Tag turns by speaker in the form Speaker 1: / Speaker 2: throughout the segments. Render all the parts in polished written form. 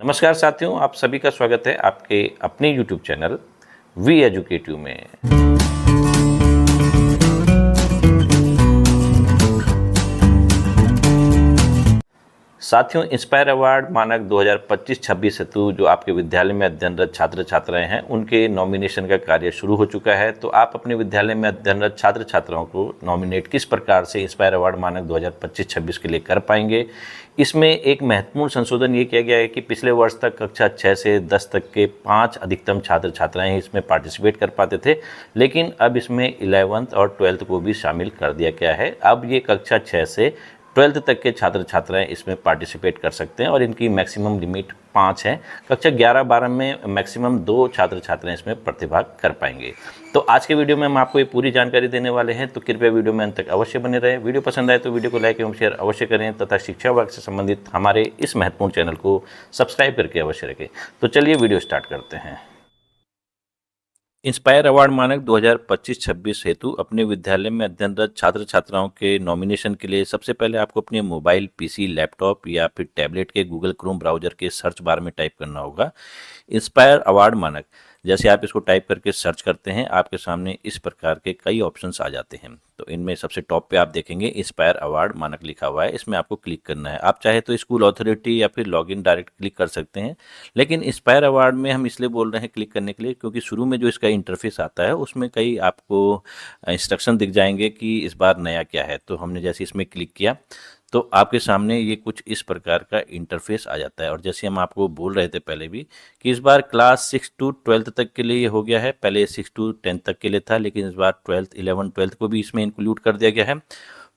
Speaker 1: नमस्कार साथियों, आप सभी का स्वागत है आपके अपने यूट्यूब चैनल वी एजुकेटिव में। साथियों, इंस्पायर अवार्ड मानक 2025-26 हेतु जो आपके विद्यालय में अध्ययनरत छात्र छात्राएं हैं उनके नॉमिनेशन का कार्य शुरू हो चुका है। तो आप अपने विद्यालय में अध्ययनरत छात्र छात्राओं को नॉमिनेट किस प्रकार से इंस्पायर अवार्ड मानक 2025-26 के लिए कर पाएंगे। इसमें एक महत्वपूर्ण संशोधन ये किया गया है कि पिछले वर्ष तक कक्षा 6 से 10 तक के 5 अधिकतम छात्र छात्राएं ही इसमें पार्टिसिपेट कर पाते थे, लेकिन अब इसमें 11th और 12th को भी शामिल कर दिया गया है। अब ये कक्षा 6 से 12th तक के छात्र छात्राएं इसमें पार्टिसिपेट कर सकते हैं और इनकी मैक्सिमम लिमिट 5 है। कक्षा 11-12 में मैक्सिमम 2 छात्र छात्राएं इसमें प्रतिभाग कर पाएंगे। तो आज के वीडियो में हम आपको ये पूरी जानकारी देने वाले हैं, तो कृपया वीडियो में अंत तक अवश्य बने रहें। वीडियो पसंद आए तो वीडियो को लाइक एवं शेयर अवश्य करें तथा शिक्षा विभाग से संबंधित हमारे इस महत्वपूर्ण चैनल को सब्सक्राइब करके अवश्य रखें। तो चलिए वीडियो स्टार्ट करते हैं। इंस्पायर अवार्ड मानक 2025-26 हेतु अपने विद्यालय में अध्ययनरत छात्र छात्राओं के नॉमिनेशन के लिए सबसे पहले आपको अपने मोबाइल, पीसी, लैपटॉप या फिर टैबलेट के गूगल क्रोम ब्राउजर के सर्च बार में टाइप करना होगा इंस्पायर अवार्ड मानक। जैसे आप इसको टाइप करके सर्च करते हैं, आपके सामने इस प्रकार के कई ऑप्शंस आ जाते हैं। तो इनमें सबसे टॉप पे आप देखेंगे इंस्पायर अवार्ड मानक लिखा हुआ है, इसमें आपको क्लिक करना है। आप चाहे तो स्कूल अथॉरिटी या फिर लॉगिन डायरेक्ट क्लिक कर सकते हैं, लेकिन इंस्पायर अवार्ड में हम इसलिए बोल रहे हैं क्लिक करने के लिए क्योंकि शुरू में जो इसका इंटरफेस आता है उसमें कई आपको इंस्ट्रक्शन दिख जाएंगे कि इस बार नया क्या है। तो हमने जैसे इसमें क्लिक किया तो आपके सामने ये कुछ इस प्रकार का इंटरफेस आ जाता है। और जैसे हम आपको बोल रहे थे पहले भी कि इस बार क्लास 6 to 12th तक के लिए ये हो गया है। पहले 6 to 10 तक के लिए था, लेकिन इस बार 12th, 11th, 12th को भी इसमें इंक्लूड कर दिया गया है।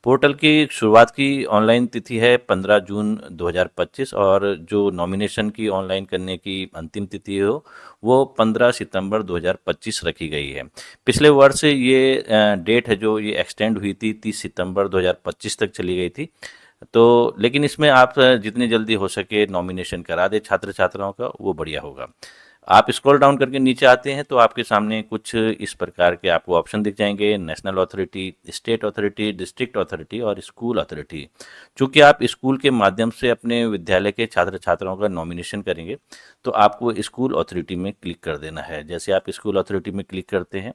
Speaker 1: पोर्टल की शुरुआत की ऑनलाइन तिथि है 15 जून 2025 और जो नॉमिनेशन की ऑनलाइन करने की अंतिम तिथि हो वो 15 सितंबर 2025 रखी गई है। पिछले वर्ष ये डेट है जो ये एक्सटेंड हुई थी 30 सितंबर 2025 तक चली गई थी। तो लेकिन इसमें आप जितनी जल्दी हो सके नॉमिनेशन करा दे छात्र छात्राओं का, वो बढ़िया होगा। आप स्क्रॉल डाउन करके नीचे आते हैं तो आपके सामने कुछ इस प्रकार के आपको ऑप्शन दिख जाएंगे, national authority, state authority, district authority और स्कूल अथॉरिटी। चूँकि आप स्कूल के माध्यम से अपने विद्यालय के छात्र छात्राओं का नॉमिनेशन करेंगे तो आपको स्कूल अथॉरिटी में क्लिक कर देना है। जैसे आप स्कूल अथॉरिटी में क्लिक करते हैं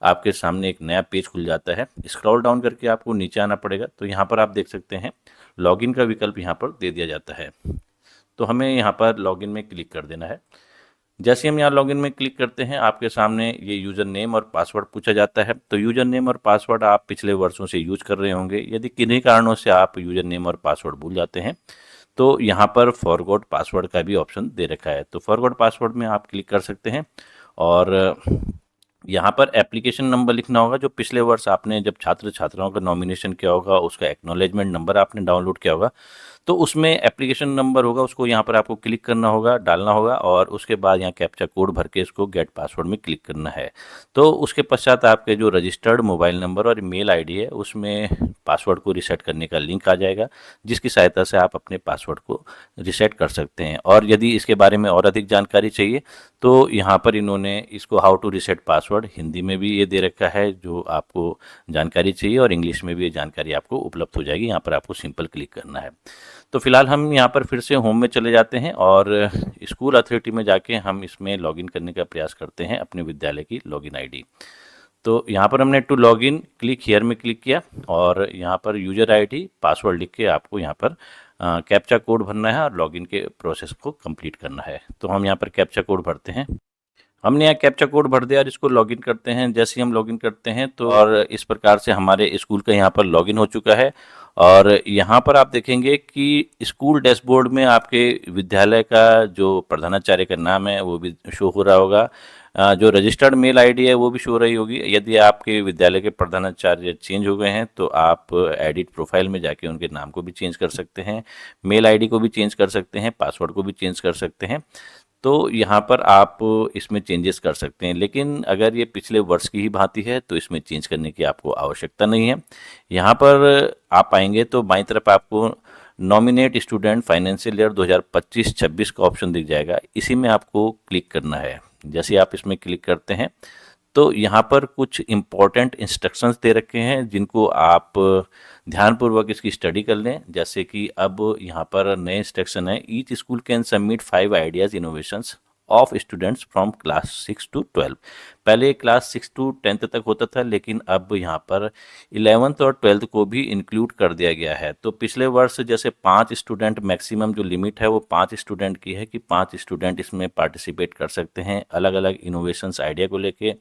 Speaker 1: आपके सामने एक नया पेज खुल जाता है। स्क्रॉल डाउन करके आपको नीचे आना पड़ेगा, तो यहाँ पर आप देख सकते हैं लॉगिन का विकल्प यहाँ पर दे दिया जाता है। तो हमें यहाँ पर लॉगिन में क्लिक कर देना है। जैसे हम यहाँ लॉगिन में क्लिक करते हैं आपके सामने ये यूज़र नेम और पासवर्ड पूछा जाता है। तो यूज़र नेम और पासवर्ड आप पिछले वर्षों से यूज कर रहे होंगे। यदि किन्हीं कारणों से आप यूज़र नेम और पासवर्ड भूल जाते हैं तो यहाँ पर फॉरगॉट पासवर्ड का भी ऑप्शन दे रखा है। तो फॉरगॉट पासवर्ड में आप क्लिक कर सकते हैं और यहाँ पर एप्लीकेशन नंबर लिखना होगा जो पिछले वर्ष आपने जब छात्र छात्राओं का नॉमिनेशन किया होगा उसका एक्नॉलेजमेंट नंबर आपने डाउनलोड किया होगा, तो उसमें एप्लीकेशन नंबर होगा, उसको यहाँ पर आपको क्लिक करना होगा, डालना होगा और उसके बाद यहाँ कैप्चा कोड भर के इसको गेट पासवर्ड में क्लिक करना है। तो उसके पश्चात आपके जो रजिस्टर्ड मोबाइल नंबर और मेल आईडी है उसमें पासवर्ड को रिसेट करने का लिंक आ जाएगा, जिसकी सहायता से आप अपने पासवर्ड को रिसेट कर सकते हैं। और यदि इसके बारे में और अधिक जानकारी चाहिए तो यहाँ पर इन्होंने इसको how to reset password Hindi में भी ये दे रखा है जो आपको जानकारी चाहिए, और इंग्लिश में भी ये जानकारी आपको उपलब्ध हो जाएगी। यहाँ पर आपको सिंपल क्लिक करना है। तो फिलहाल हम यहाँ पर फिर से होम में चले जाते हैं और स्कूल अथॉरिटी में जाके हम इसमें लॉगिन करने का प्रयास करते हैं अपने विद्यालय की लॉगिन आईडी। तो यहाँ पर हमने टू लॉगिन क्लिक हियर में क्लिक किया और यहाँ पर यूजर आईडी पासवर्ड लिख के आपको यहाँ पर कैप्चा कोड भरना है और लॉगिन के प्रोसेस को कंप्लीट करना है। तो हम यहाँ पर कैप्चा कोड भरते हैं। हमने यहाँ कैप्चा कोड भर दिया और इसको लॉगिन करते हैं। जैसे ही हम लॉगिन करते हैं तो और इस प्रकार से हमारे स्कूल का यहाँ पर लॉगिन हो चुका है। और यहाँ पर आप देखेंगे कि स्कूल डैशबोर्ड में आपके विद्यालय का जो प्रधानाचार्य का नाम है वो भी शो हो रहा होगा। जो रजिस्टर्ड मेल आईडी है वो भी शो रही होगी। यदि आपके विद्यालय के प्रधानाचार्य चेंज हो गए हैं तो आप एडिट प्रोफाइल में जाके उनके नाम को भी चेंज कर सकते हैं, मेल आईडी को भी चेंज कर सकते हैं, पासवर्ड को भी चेंज कर सकते हैं। तो यहाँ पर आप इसमें चेंजेस कर सकते हैं, लेकिन अगर ये पिछले वर्ष की ही भांति है तो इसमें चेंज करने की आपको आवश्यकता नहीं है। यहाँ पर आप आएंगे तो बाईं तरफ आपको नॉमिनेट स्टूडेंट फाइनेंशियल ईयर 2025-26 का ऑप्शन दिख जाएगा। इसी में आपको क्लिक करना है। जैसे आप इसमें क्लिक करते हैं तो यहाँ पर कुछ इम्पोर्टेंट इंस्ट्रक्शंस दे रखे हैं जिनको आप ध्यानपूर्वक इसकी स्टडी कर लें। जैसे कि अब यहाँ पर नए इंस्ट्रक्शन है, each school can submit 5 ideas innovations of students from class 6 to 12। पहले क्लास 6 to 10 तक होता था, लेकिन अब यहाँ पर 11th और 12th को भी इंक्लूड कर दिया गया है। तो पिछले वर्ष जैसे 5 स्टूडेंट मैक्सिमम जो लिमिट है वो 5 स्टूडेंट की है कि 5 स्टूडेंट इसमें पार्टिसिपेट कर सकते हैं अलग अलग इनोवेशंस आइडिया को लेके।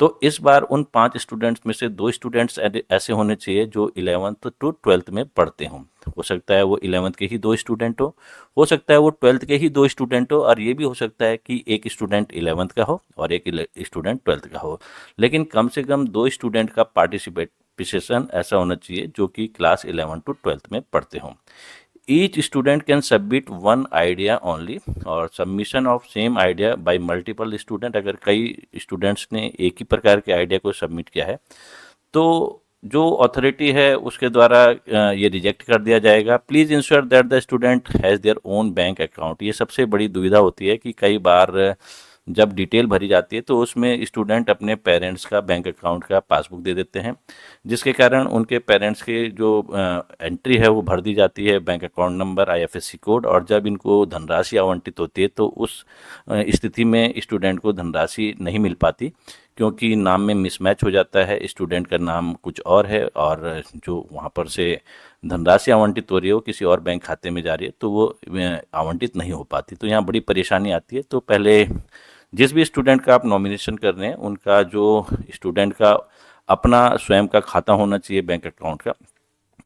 Speaker 1: तो इस बार उन 5 स्टूडेंट्स में से 2 स्टूडेंट्स ऐसे होने चाहिए जो 11th to 12th में पढ़ते हों। हो सकता है वो 11th के ही 2 स्टूडेंट हो सकता है वो 12th के ही 2 स्टूडेंट हो, और ये भी हो सकता है कि एक स्टूडेंट 11th का हो और एक स्टूडेंट 12th का हो। लेकिन कम से कम 2 स्टूडेंट का पार्टिसिपेशन ऐसा होना चाहिए जो कि क्लास 11 to 12 में पढ़ते हों। Each student can submit 1 idea only, और submission of same idea by multiple student, अगर कई स्टूडेंट्स ने एक ही प्रकार के आइडिया को सबमिट किया है तो जो अथॉरिटी है उसके द्वारा ये रिजेक्ट कर दिया जाएगा। Please ensure that the student has their own bank account. ये सबसे बड़ी दुविधा होती है कि कई बार जब डिटेल भरी जाती है तो उसमें स्टूडेंट अपने पेरेंट्स का बैंक अकाउंट का पासबुक दे देते हैं, जिसके कारण उनके पेरेंट्स के जो एंट्री है वो भर दी जाती है, bank account number, IFSC code, और जब इनको धनराशि आवंटित होती है तो उस स्थिति में स्टूडेंट को धनराशि नहीं मिल पाती, क्योंकि नाम में मिसमैच हो जाता है। स्टूडेंट का नाम कुछ और है और जो वहाँ पर से धनराशि आवंटित हो रही है वो किसी और बैंक खाते में जा रही है, तो वो आवंटित नहीं हो पाती। तो यहाँ बड़ी परेशानी आती है। तो पहले जिस भी स्टूडेंट का आप नॉमिनेशन कर रहे हैं उनका जो स्टूडेंट का अपना स्वयं का खाता होना चाहिए बैंक अकाउंट का,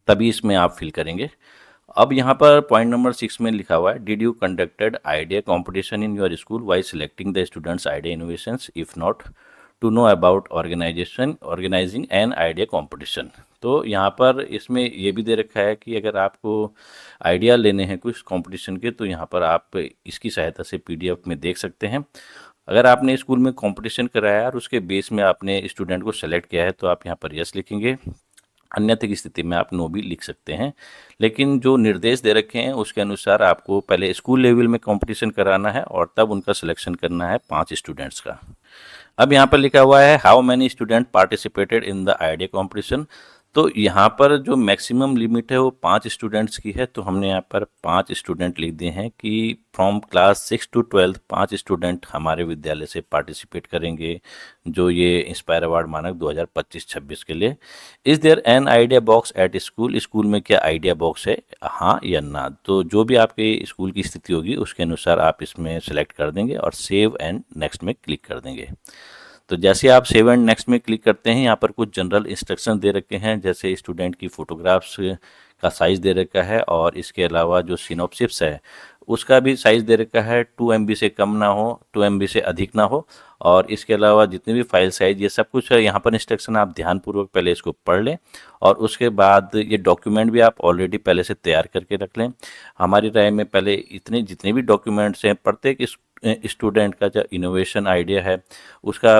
Speaker 1: तभी इसमें आप फिल करेंगे। अब यहाँ पर पॉइंट नंबर 6 में लिखा हुआ है, did you conducted idea competition in your school by selecting the students idea innovations, if not to know about organising an idea competition. तो यहाँ पर इसमें ये भी दे रखा है कि अगर आपको आइडिया लेने हैं कुछ कंपटीशन के तो यहाँ पर आप इसकी सहायता से पीडीएफ में देख सकते हैं। अगर आपने स्कूल में कंपटीशन कराया और उसके बेस में आपने स्टूडेंट को सेलेक्ट किया है तो आप यहाँ पर यस लिखेंगे, अन्यथा की स्थिति में आप नो भी लिख सकते हैं। लेकिन जो निर्देश दे रखे हैं उसके अनुसार आपको पहले स्कूल लेवल में कंपटीशन कराना है और तब उनका सिलेक्शन करना है 5 स्टूडेंट्स का। अब यहाँ पर लिखा हुआ है how many student participated in the idea competition. तो यहाँ पर जो मैक्सिमम लिमिट है वो 5 स्टूडेंट्स की है, तो हमने यहाँ पर 5 स्टूडेंट लिख दिए हैं कि फ्रॉम क्लास 6 to 12 5 स्टूडेंट हमारे विद्यालय से पार्टिसिपेट करेंगे जो ये इंस्पायर अवार्ड मानक 2025-26 के लिए। Is there an idea box at school, school में क्या आइडिया बॉक्स है, हाँ या ना। तो जो भी आपके स्कूल की स्थिति होगी उसके अनुसार आप इसमें सेलेक्ट कर देंगे और सेव एंड नेक्स्ट में क्लिक कर देंगे। तो जैसे आप सेव एंड नेक्स्ट में क्लिक करते हैं यहाँ पर कुछ जनरल इंस्ट्रक्शन दे रखे हैं, जैसे स्टूडेंट की फ़ोटोग्राफ्स का साइज़ दे रखा है और इसके अलावा जो सिनॉप्सिस है उसका भी साइज़ दे रखा है, 2 MB से कम ना हो, 2 MB से अधिक ना हो, और इसके अलावा जितने भी फाइल साइज़ ये सब कुछ है यहाँ पर इंस्ट्रक्शन आप ध्यानपूर्वक पहले इसको पढ़ लें और उसके बाद ये डॉक्यूमेंट भी आप ऑलरेडी पहले से तैयार करके रख लें। हमारी राय में पहले इतने जितने भी डॉक्यूमेंट्स हैं प्रत्येक स्टूडेंट का जो इनोवेशन आइडिया है उसका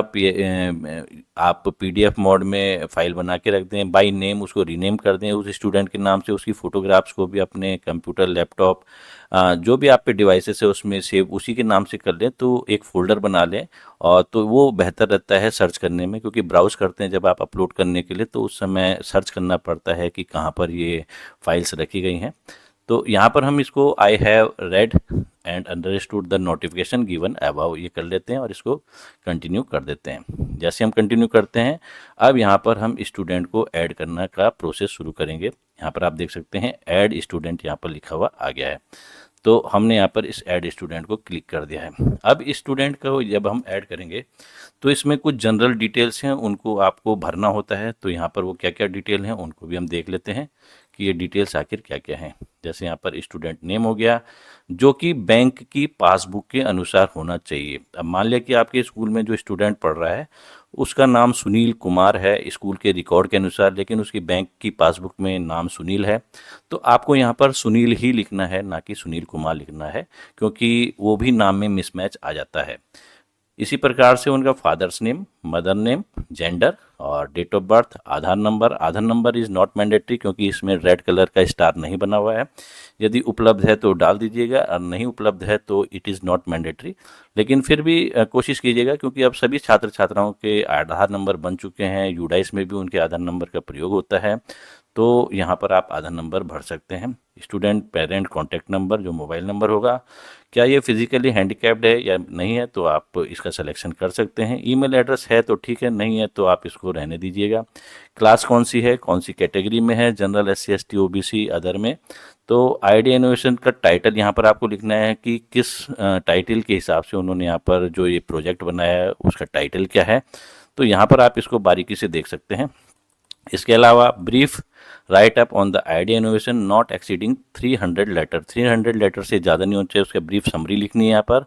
Speaker 1: आप पीडीएफ मोड में फाइल बना के रख दें, बाय नेम उसको रीनेम कर दें उस स्टूडेंट के नाम से, उसकी फ़ोटोग्राफ्स को भी अपने कंप्यूटर, लैपटॉप, जो भी आप पे डिवाइसेस है उसमें सेव उसी के नाम से कर लें, तो एक फ़ोल्डर बना लें। और तो वो बेहतर रहता है सर्च करने में, क्योंकि ब्राउज़ करते हैं जब आप अपलोड करने के लिए तो उस समय सर्च करना पड़ता है कि कहाँ पर ये फाइल्स रखी गई हैं। तो यहाँ पर हम इसको I have read and understood the notification given above ये कर लेते हैं और इसको कंटिन्यू कर देते हैं। जैसे हम कंटिन्यू करते हैं अब यहाँ पर हम स्टूडेंट को ऐड करने का प्रोसेस शुरू करेंगे। यहाँ पर आप देख सकते हैं ऐड स्टूडेंट यहाँ पर लिखा हुआ आ गया है, तो हमने यहाँ पर इस ऐड स्टूडेंट को क्लिक कर दिया है। अब स्टूडेंट को जब हम ऐड करेंगे तो इसमें कुछ जनरल डिटेल्स हैं उनको आपको भरना होता है, तो यहाँ पर वो क्या क्या डिटेल हैं उनको भी हम देख लेते हैं कि ये डिटेल्स आखिर क्या क्या हैं। जैसे यहाँ पर स्टूडेंट नेम हो गया जो कि बैंक की पासबुक के अनुसार होना चाहिए। अब मान लिया कि आपके स्कूल में जो स्टूडेंट पढ़ रहा है उसका नाम सुनील कुमार है स्कूल के रिकॉर्ड के अनुसार, लेकिन उसकी बैंक की पासबुक में नाम सुनील है, तो आपको यहाँ पर सुनील ही लिखना है, ना कि सुनील कुमार लिखना है, क्योंकि वो भी नाम में मिसमैच आ जाता है। इसी प्रकार से उनका father's name, mother name, gender और date of birth, Aadhaar number is not mandatory क्योंकि इसमें रेड कलर का स्टार नहीं बना हुआ है। यदि उपलब्ध है तो डाल दीजिएगा और नहीं उपलब्ध है तो इट इज़ नॉट मैंडेटरी। लेकिन फिर भी कोशिश कीजिएगा क्योंकि अब सभी छात्र छात्राओं के आधार नंबर बन चुके हैं, यूडाइस में भी उनके आधार नंबर का प्रयोग होता है, तो यहाँ पर आप आधार नंबर भर सकते हैं। स्टूडेंट पेरेंट कॉन्टैक्ट नंबर जो मोबाइल नंबर होगा, क्या ये फिजिकली हैंडीकैप्ड है या नहीं है तो आप इसका सिलेक्शन कर सकते हैं। ईमेल एड्रेस है तो ठीक है, नहीं है तो आप इसको रहने दीजिएगा। क्लास कौन सी है, कौन सी कैटेगरी में है, general, SC, ST, OBC, other में। तो आइडिया इनोवेशन का टाइटल यहाँ पर आपको लिखना है कि किस टाइटल के हिसाब से उन्होंने यहाँ पर जो ये प्रोजेक्ट बनाया है उसका टाइटल क्या है, तो यहाँ पर आप इसको बारीकी से देख सकते हैं। इसके अलावा brief write up on the idea innovation not exceeding 300 letter, 300 letter से ज़्यादा नहीं होना चाहिए, उसके ब्रीफ समरी लिखनी है यहाँ पर।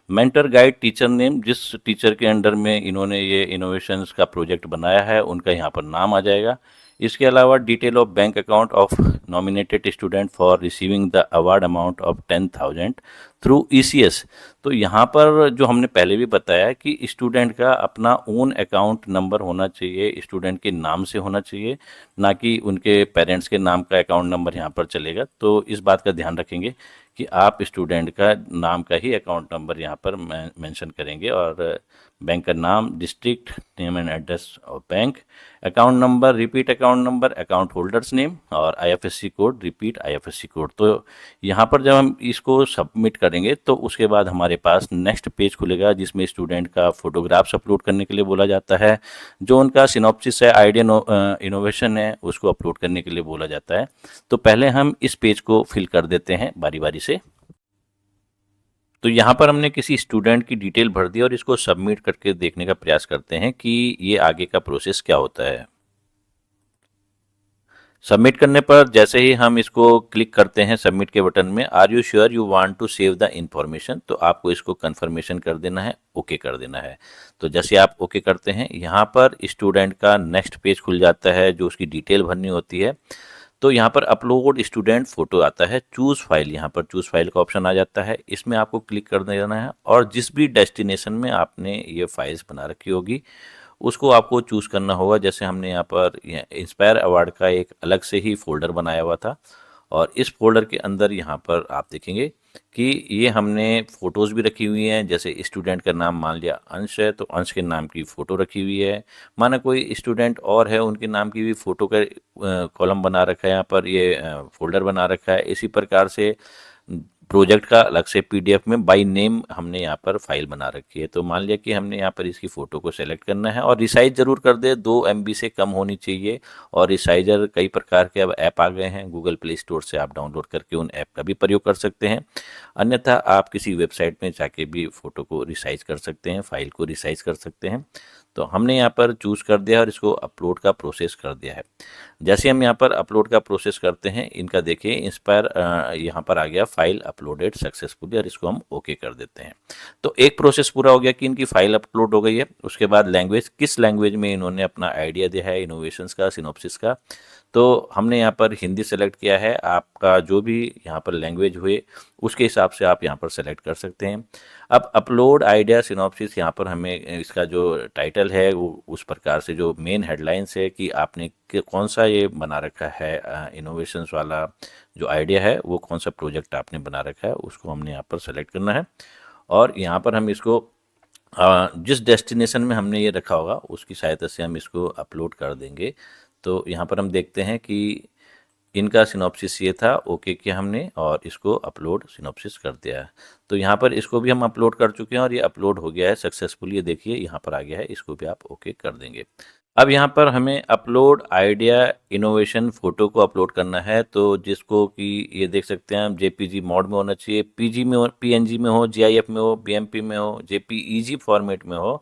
Speaker 1: मेंटर गाइड टीचर नेम, जिस टीचर के अंडर में इन्होंने ये इनोवेशंस का प्रोजेक्ट बनाया है उनका यहाँ पर नाम आ जाएगा। इसके अलावा detail of bank account of nominated student for receiving the award amount of 10,000 through ECS. तो यहाँ पर जो हमने पहले भी बताया कि स्टूडेंट का अपना ओन अकाउंट नंबर होना चाहिए, स्टूडेंट के नाम से होना चाहिए, ना कि उनके पेरेंट्स के नाम का अकाउंट नंबर यहाँ पर चलेगा। तो इस बात का ध्यान रखेंगे कि आप स्टूडेंट का नाम का ही अकाउंट नंबर यहाँ पर मेंशन करेंगे और बैंक का नाम, district name and address of bank, account number, repeat account number, account holders name और IFSC code, repeat IFSC code. तो यहाँ पर जब हम इसको सबमिट करेंगे तो उसके बाद हमारे पास नेक्स्ट पेज खुलेगा जिसमें स्टूडेंट का फोटोग्राफ्स अपलोड करने के लिए बोला जाता है, जो उनका सिनॉप्सिस है, आइडिया इनोवेशन है, उसको अपलोड करने के लिए बोला जाता है। तो पहले हम इस पेज को फिल कर देते हैं बारी बारी से। तो यहाँ पर हमने किसी स्टूडेंट की डिटेल भर दी और इसको सबमिट करके देखने का प्रयास करते हैं कि ये आगे का प्रोसेस क्या होता है। सबमिट करने पर जैसे ही हम इसको क्लिक करते हैं सबमिट के बटन में, are you sure you want to save the information, तो आपको इसको कंफर्मेशन कर देना है, ओके कर देना है। तो जैसे आप ओके करते हैं यहाँ पर स्टूडेंट का नेक्स्ट पेज खुल जाता है जो उसकी डिटेल भरनी होती है। तो यहाँ पर अपलोड स्टूडेंट फोटो आता है, चूज़ फाइल, यहाँ पर चूज़ फाइल का ऑप्शन आ जाता है, इसमें आपको क्लिक कर देना है और जिस भी डेस्टिनेशन में आपने ये फाइल्स बना रखी होगी उसको आपको चूज़ करना होगा। जैसे हमने यहाँ पर इंस्पायर अवार्ड का एक अलग से ही फोल्डर बनाया हुआ था और इस फोल्डर के अंदर यहाँ पर आप देखेंगे कि ये हमने फ़ोटोज़ भी रखी हुई हैं। जैसे स्टूडेंट का नाम मान लिया अंश है तो अंश के नाम की फ़ोटो रखी हुई है, माना कोई स्टूडेंट और है उनके नाम की भी फ़ोटो का कॉलम बना रखा है, यहाँ पर ये फोल्डर बना रखा है। इसी प्रकार से प्रोजेक्ट का अलग से पीडीएफ में बाय नेम हमने यहाँ पर फाइल बना रखी है। तो मान लिया कि हमने यहाँ पर इसकी फ़ोटो को सेलेक्ट करना है और रिसाइज ज़रूर कर दे, 2 MB से कम होनी चाहिए। और रिसाइजर कई प्रकार के अब ऐप आ गए हैं, गूगल प्ले स्टोर से आप डाउनलोड करके उन ऐप का भी प्रयोग कर सकते हैं, अन्यथा आप किसी वेबसाइट में जाके भी फ़ोटो को रिसाइज कर सकते हैं, फाइल को रिसाइज कर सकते हैं। तो हमने यहाँ पर चूज़ कर दिया और इसको अपलोड का प्रोसेस कर दिया है। जैसे हम यहाँ पर अपलोड का प्रोसेस करते हैं, इनका देखिए इंस्पायर यहाँ पर आ गया फाइल अपलोडेड सक्सेसफुली और इसको हम ओके कर देते हैं। तो एक प्रोसेस पूरा हो गया कि इनकी फाइल अपलोड हो गई है। उसके बाद लैंग्वेज, किस लैंग्वेज में इन्होंने अपना आइडिया दिया है इनोवेशंस का, सिनॉप्सिस का, तो हमने यहाँ पर हिंदी सेलेक्ट किया है। आपका जो भी यहाँ पर लैंग्वेज हुए उसके हिसाब से आप यहाँ पर सेलेक्ट कर सकते हैं। अब अपलोड आइडिया सिनॉप्सिस, यहाँ पर हमें इसका जो टाइटल है वो उस प्रकार से जो मेन हेडलाइंस है कि आपने कौन सा ये बना रखा है इनोवेशंस वाला जो आइडिया है, वो कौन सा प्रोजेक्ट आपने बना रखा है उसको हमने यहाँ पर सेलेक्ट करना है। और यहाँ पर हम इसको जिस डेस्टिनेशन में हमने ये रखा होगा उसकी सहायता से हम इसको अपलोड कर देंगे। तो यहाँ पर हम देखते हैं कि इनका सिनॉप्सिस ये था, ओके किया हमने और इसको अपलोड सिनॉप्सिस कर दिया है। तो यहाँ पर इसको भी हम अपलोड कर चुके हैं और ये अपलोड हो गया है सक्सेसफुली, ये देखिए यहाँ पर आ गया है, इसको भी आप ओके कर देंगे। अब यहाँ पर हमें अपलोड आइडिया इनोवेशन फ़ोटो को अपलोड करना है, तो जिसको कि ये देख सकते हैं हम जेपीजी मोड में होना चाहिए, पीजी में हो, पीएनजी में हो, जीआईएफ में हो, बीएमपी में हो, जेपीईजी फॉर्मेट में हो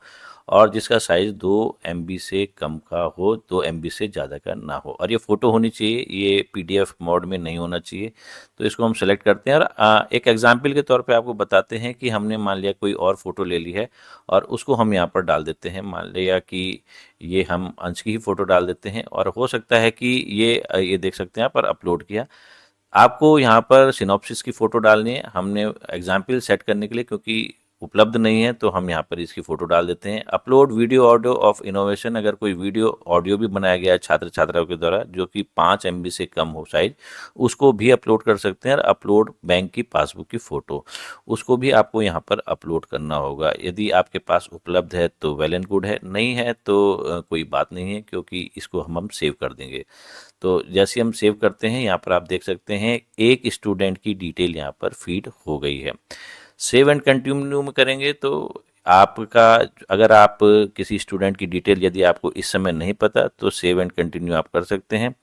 Speaker 1: और जिसका साइज़ 2 MB से कम का हो, 2 MB से ज़्यादा का ना हो और ये फ़ोटो होनी चाहिए, ये पीडीएफ मोड में नहीं होना चाहिए। तो इसको हम सेलेक्ट करते हैं और एक एग्जाम्पल के तौर पे आपको बताते हैं कि हमने मान लिया कोई और फ़ोटो ले ली है और उसको हम यहाँ पर डाल देते हैं। मान लिया कि ये हम अंश की ही फ़ोटो डाल देते हैं और हो सकता है कि ये देख सकते हैं यहाँ पर अपलोड किया। आपको यहाँ पर सिनॉप्सिस की फ़ोटो डालनी है, हमने एग्जाम्पल सेट करने के लिए, क्योंकि उपलब्ध नहीं है तो हम यहाँ पर इसकी फ़ोटो डाल देते हैं। Upload video audio of innovation, अगर कोई वीडियो ऑडियो भी बनाया गया है छात्र छात्राओं के द्वारा जो कि 5 MB से कम हो साइज, उसको भी अपलोड कर सकते हैं। और अपलोड बैंक की पासबुक की फ़ोटो, उसको भी आपको यहाँ पर अपलोड करना होगा। यदि आपके पास उपलब्ध है तो वेल एंड गुड है, नहीं है तो कोई बात नहीं है, क्योंकि इसको हम सेव कर देंगे। तो जैसे हम सेव करते हैं, यहाँ पर आप देख सकते हैं एक स्टूडेंट की डिटेल यहाँ पर फीड हो गई है। सेव एंड कंटिन्यू में करेंगे तो आपका, अगर आप किसी स्टूडेंट की डिटेल यदि आपको इस समय नहीं पता तो सेव एंड कंटिन्यू आप कर सकते हैं।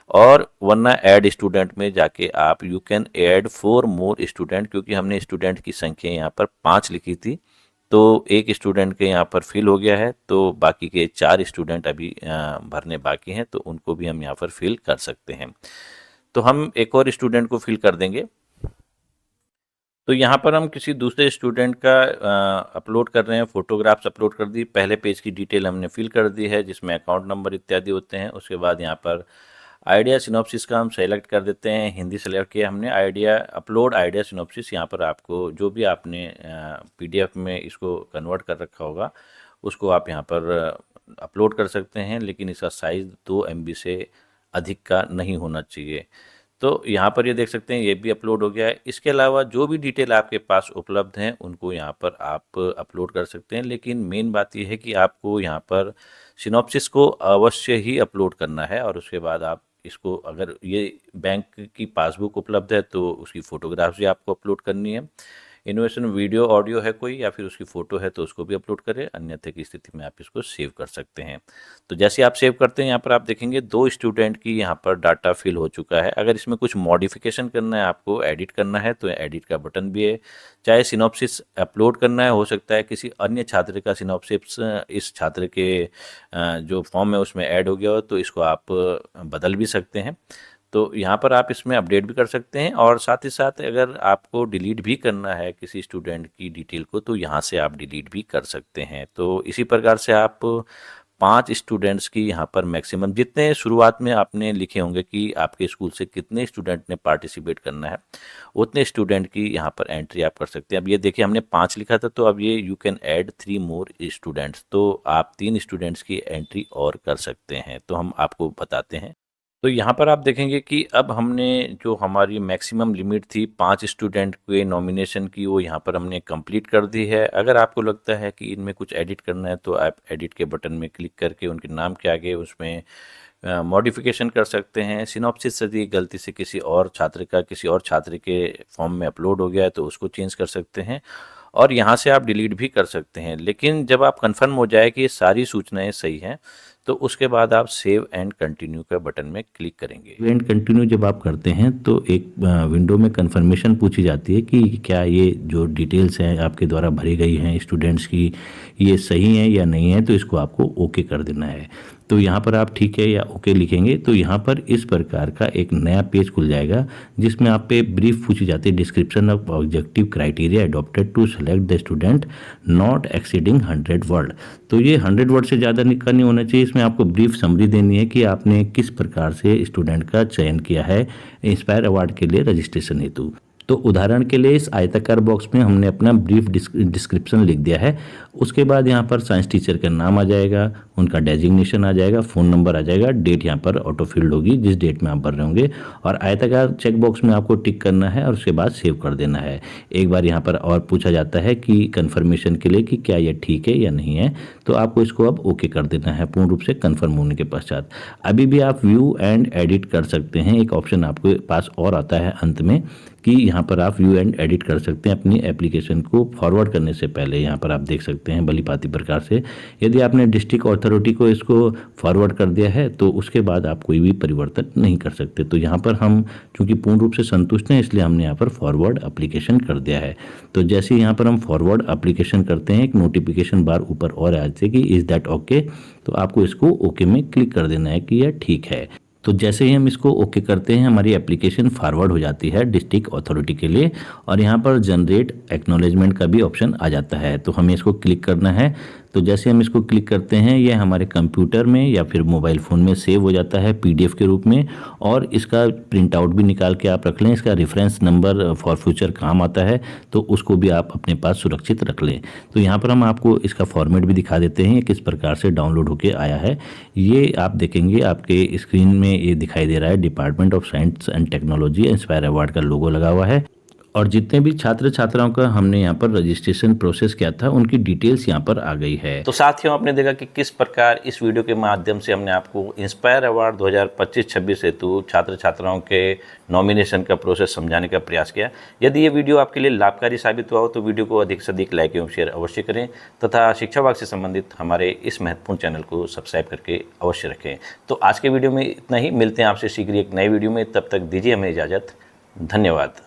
Speaker 1: और वरना ऐड स्टूडेंट में जाके आप you can add 4 more student, क्योंकि हमने स्टूडेंट की संख्या यहाँ पर 5 लिखी थी, तो एक स्टूडेंट के यहाँ पर फिल हो गया है, तो बाकी के 4 स्टूडेंट अभी भरने बाकी हैं, तो उनको भी हम यहाँ पर फिल कर सकते हैं। तो हम एक और स्टूडेंट को फिल कर देंगे। तो यहाँ पर हम किसी दूसरे स्टूडेंट का अपलोड कर रहे हैं, फोटोग्राफ्स अपलोड कर दी। पहले पेज की डिटेल हमने फिल कर दी है जिसमें अकाउंट नंबर इत्यादि होते हैं। उसके बाद यहाँ पर आइडिया सिनॉप्सिस का हम सेलेक्ट कर देते हैं, हिंदी सेलेक्ट किया हमने। आइडिया अपलोड आइडिया सिनॉप्सिस, यहाँ पर आपको जो भी आपने PDF में इसको कन्वर्ट कर रखा होगा उसको आप यहाँ पर अपलोड कर सकते हैं, लेकिन इसका साइज़ 2 MB से अधिक का नहीं होना चाहिए। तो यहाँ पर ये देख सकते हैं ये भी अपलोड हो गया है। इसके अलावा जो भी डिटेल आपके पास उपलब्ध हैं उनको यहाँ पर आप अपलोड कर सकते हैं, लेकिन मेन बात ये है कि आपको यहाँ पर सिनॉप्सिस को अवश्य ही अपलोड करना है। और उसके बाद आप इसको, अगर ये बैंक की पासबुक उपलब्ध है तो उसकी फ़ोटोग्राफ्स भी आपको अपलोड करनी है। इनोवेशन वीडियो ऑडियो है कोई या फिर उसकी फ़ोटो है तो उसको भी अपलोड करें, अन्यथा की स्थिति में आप इसको सेव कर सकते हैं। तो जैसे आप सेव करते हैं यहाँ पर आप देखेंगे 2 स्टूडेंट की यहाँ पर डाटा फिल हो चुका है। अगर इसमें कुछ मॉडिफिकेशन करना है, आपको एडिट करना है, तो एडिट का बटन भी है। चाहे सिनॉप्सिस अपलोड करना है, हो सकता है किसी अन्य छात्र का सिनॉप्सिस इस छात्र के जो फॉर्म है उसमें ऐड हो गया हो, तो इसको आप बदल भी सकते हैं। तो यहाँ पर आप इसमें अपडेट भी कर सकते हैं, और साथ ही साथ अगर आपको डिलीट भी करना है किसी स्टूडेंट की डिटेल को तो यहाँ से आप डिलीट भी कर सकते हैं। तो इसी प्रकार से आप 5 स्टूडेंट्स की यहाँ पर मैक्सिमम, जितने शुरुआत में आपने लिखे होंगे कि आपके स्कूल से कितने स्टूडेंट ने पार्टिसिपेट करना है, उतने स्टूडेंट की यहाँ पर एंट्री आप कर सकते हैं। अब ये देखिए हमने 5 लिखा था, तो अब ये you can add 3 more students, तो आप 3 स्टूडेंट्स की एंट्री और कर सकते हैं। तो हम आपको बताते हैं। तो यहाँ पर आप देखेंगे कि अब हमने जो हमारी मैक्सिमम लिमिट थी 5 स्टूडेंट के नॉमिनेशन की, वो यहाँ पर हमने कंप्लीट कर दी है। अगर आपको लगता है कि इनमें कुछ एडिट करना है तो आप एडिट के बटन में क्लिक करके उनके नाम के आगे उसमें मॉडिफिकेशन कर सकते हैं। सिनॉप्सिस यदि गलती से किसी और छात्र के फॉर्म में अपलोड हो गया है तो उसको चेंज कर सकते हैं, और यहाँ से आप डिलीट भी कर सकते हैं। लेकिन जब आप कंफर्म हो जाए कि ये सारी सूचनाएं सही हैं तो उसके बाद आप सेव एंड कंटिन्यू का बटन में क्लिक करेंगे। सेव एंड कंटिन्यू जब आप करते हैं तो एक विंडो में कंफर्मेशन पूछी जाती है कि क्या ये जो डिटेल्स हैं आपके द्वारा भरी गई हैं स्टूडेंट्स की, ये सही हैं या नहीं है, तो इसको आपको ओके कर देना है। तो यहाँ पर आप ठीक है या ओके लिखेंगे तो यहाँ पर इस प्रकार का एक नया पेज खुल जाएगा जिसमें आप पे ब्रीफ पूछी जाती है, description of objective criteria adopted to select the student not exceeding 100 word. तो ये 100 वर्ड से ज़्यादा का नहीं होना चाहिए। इसमें आपको ब्रीफ समरी देनी है कि आपने किस प्रकार से स्टूडेंट का चयन किया है इंस्पायर अवार्ड के लिए रजिस्ट्रेशन हेतु। तो उदाहरण के लिए इस आयताकार बॉक्स में हमने अपना ब्रीफ डिस्क्रिप्शन लिख दिया है। उसके बाद यहाँ पर साइंस टीचर का नाम आ जाएगा, उनका डेजिग्नेशन आ जाएगा, फ़ोन नंबर आ जाएगा, डेट यहाँ पर ऑटो फिल्ड होगी जिस डेट में आप भर रहे होंगे, और आयताकार चेक बॉक्स में आपको टिक करना है और उसके बाद सेव कर देना है। एक बार यहाँ पर और पूछा जाता है कि कंफर्मेशन के लिए कि क्या ये ठीक है या नहीं है, तो आपको इसको अब ओके कर देना है पूर्ण रूप से कंफर्म होने के पश्चात। अभी भी आप व्यू एंड एडिट कर सकते हैं, एक ऑप्शन आपके पास और आता है अंत में कि यहाँ पर आप व्यू एंड एडिट कर सकते हैं अपनी एप्लीकेशन को फॉरवर्ड करने से पहले। यहाँ पर आप देख सकते हैं भलीभांति प्रकार से, यदि आपने डिस्ट्रिक्ट अथॉरिटी को इसको फॉरवर्ड कर दिया है तो उसके बाद आप कोई भी परिवर्तन नहीं कर सकते। तो यहाँ पर हम चूंकि पूर्ण रूप से संतुष्ट हैं इसलिए हमने यहाँ पर फॉरवर्ड एप्लीकेशन कर दिया है। तो जैसे यहाँ पर हम फॉरवर्ड एप्लीकेशन करते हैं एक नोटिफिकेशन बार ऊपर और आ जाती है कि इज दैट ओके, तो आपको इसको ओके में क्लिक कर देना है कि यह ठीक है। तो जैसे ही हम इसको ओके करते हैं हमारी एप्लीकेशन फॉरवर्ड हो जाती है डिस्ट्रिक्ट अथॉरिटी के लिए, और यहाँ पर जनरेट एक्नॉलेजमेंट का भी ऑप्शन आ जाता है। तो हमें इसको क्लिक करना है। तो जैसे हम इसको क्लिक करते हैं ये हमारे कंप्यूटर में या फिर मोबाइल फ़ोन में सेव हो जाता है पीडीएफ के रूप में। और इसका प्रिंट आउट भी निकाल के आप रख लें, इसका रेफरेंस नंबर फॉर फ्यूचर काम आता है, तो उसको भी आप अपने पास सुरक्षित रख लें। तो यहाँ पर हम आपको इसका फॉर्मेट भी दिखा देते हैं किस प्रकार से डाउनलोड होके आया है। ये आप देखेंगे आपके स्क्रीन में ये दिखाई दे रहा है department of science and technology inspire award का लोगो लगा हुआ है। और जितने भी छात्र छात्राओं का हमने यहाँ पर रजिस्ट्रेशन प्रोसेस किया था उनकी डिटेल्स यहाँ पर आ गई है। तो साथियों, आपने देखा कि किस प्रकार इस वीडियो के माध्यम से हमने आपको इंस्पायर अवार्ड 2025-26 हेतु छात्र छात्राओं के नॉमिनेशन का प्रोसेस समझाने का प्रयास किया। यदि ये वीडियो आपके लिए लाभकारी साबित हुआ हो तो वीडियो को अधिक से अधिक लाइक एवं शेयर अवश्य करें तथा शिक्षा विभाग से संबंधित हमारे इस महत्वपूर्ण चैनल को सब्सक्राइब करके अवश्य रखें। तो आज के वीडियो में इतना ही, मिलते हैं आपसे शीघ्र एक नई वीडियो में, तब तक दीजिए हमें इजाज़त। धन्यवाद।